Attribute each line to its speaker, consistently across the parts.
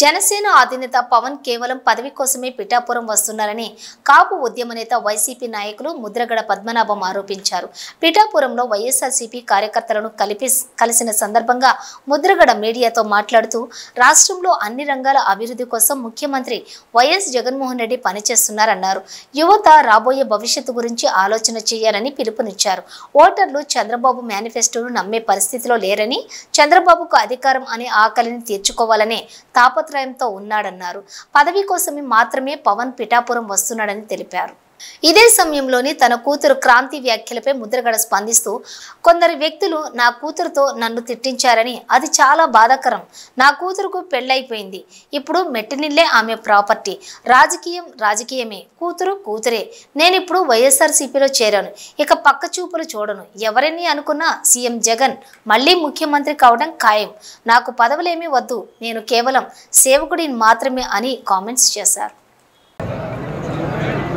Speaker 1: జనసేన అధినేత పవన్ కేవలం పదవి కోసమే పిఠాపురం వస్తున్నారని కాపు ఉద్యమ నేత వైసీపీ నాయకులు ముద్రగడ పద్మనాభం ఆరోపించారు. పిఠాపురంలో వైఎస్ఆర్సీపీ కార్యకర్తలను కలిసిన సందర్భంగా ముద్రగడ మీడియాతో మాట్లాడుతూ రాష్ట్రంలో అన్ని రంగాల అభివృద్ధి కోసం ముఖ్యమంత్రి వైఎస్ జగన్మోహన్ రెడ్డి పనిచేస్తున్నారన్నారు. యువత రాబోయే భవిష్యత్తు గురించి ఆలోచన చేయాలని పిలుపునిచ్చారు. ఓటర్లు చంద్రబాబు మేనిఫెస్టోను నమ్మే పరిస్థితిలో లేరని, చంద్రబాబుకు అధికారం అనే ఆకలిని తీర్చుకోవాలనే తాపత్రయంతో ఉన్నాడన్నారు. పదవి కోసమే మాత్రమే పవన్ పిఠాపురం వస్తున్నాడని తెలిపారు. ఇదే సమయంలోని తన కూతురు క్రాంతి వ్యాఖ్యలపై ముద్రగడ స్పందిస్తూ, కొందరు వ్యక్తులు నా కూతురుతో నన్ను తిట్టించారని, అది చాలా బాధాకరం. నా కూతురుకు పెళ్ళైపోయింది. ఇప్పుడు మెట్టినిల్లే ఆమె ప్రాపర్టీ. రాజకీయం రాజకీయమే, కూతురు కూతురే. నేనిప్పుడు వైఎస్ఆర్సీపీలో చేరాను. ఇక పక్క చూపులు చూడను. ఎవరిని అనుకున్నా సీఎం జగన్ మళ్లీ ముఖ్యమంత్రి కావడం ఖాయం. నాకు పదవులేమీ వద్దు, నేను కేవలం సేవకుడిని మాత్రమే అని కామెంట్స్ చేశారు.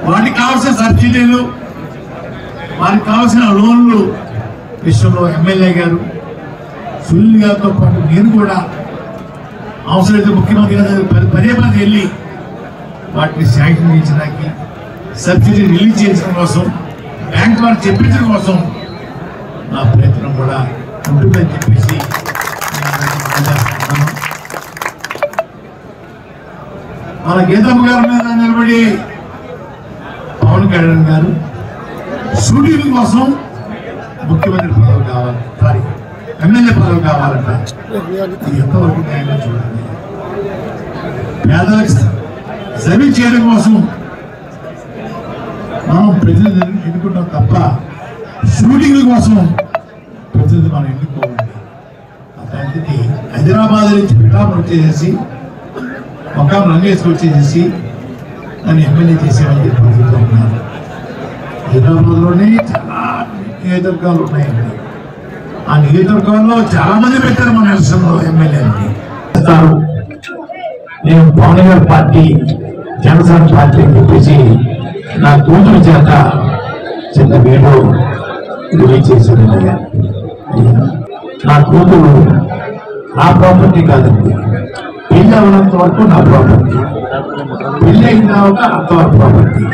Speaker 2: వాటికి కావాల్సిన సబ్సిడీలు, వారికి కావాల్సిన లోన్లు విషయంలో ఎమ్మెల్యే గారు, సునీల్ గారితో పాటు నేను కూడా అవసరమైతే ముఖ్యమంత్రి గారు పదే వెళ్ళి వాటిని శాంక్షన్ చేయించడానికి, సబ్సిడీ రిలీజ్ చేయడం కోసం, బ్యాంక్ వారు చెప్పించడం కోసం నా ప్రయత్నం కూడా ఉంటుందని చెప్పేసి మన గీతమ్మ గారి మీద నిలబడి పవన్ కళ్యాణ్ గారు షూటింగ్ కోసం ముఖ్యమంత్రి పదవి కావాలి, సారీ ఎమ్మెల్యే పదవి కావాలంట. ఇది ఎంతవరకు న్యాయంగా చూడండి. పేదలకు సర్వీ చేయడం కోసం మనం ప్రతినిధులను ఎన్నుకుంటాం తప్ప షూటింగ్ కోసం ప్రతినిధి మనం ఎన్నుకోవాలి. అట్లాంటిది హైదరాబాద్ నుంచి పిఠాపురం వచ్చేసేసి ఒక రంగేసుకు వచ్చేసేసి నన్ను ఎమ్మెల్యే చేసేమని చెప్పి అడుగుతూ ఉన్నారు. హైదరాబాద్లోనే చాలా నియోజకవర్గాలు ఉన్నాయండి. ఆ నియోజకవర్గాల్లో చాలా మంది పెట్టారు మన రాష్ట్రంలో ఎమ్మెల్యేని. నేను పవన్ గారి పార్టీ జనసేన పార్టీ అని చెప్పేసి నా కూతురు చేత చిన్న వీడియో రిలీజ్ చేశాను. నా కూతురు నా ప్రాపర్టీ కాదండి, పెళ్లి అవ్వనంత వరకు నా ప్రాపర్టీ, పెళ్లి అయిన తర్వాత అంతవరకు ప్రాపర్టీ.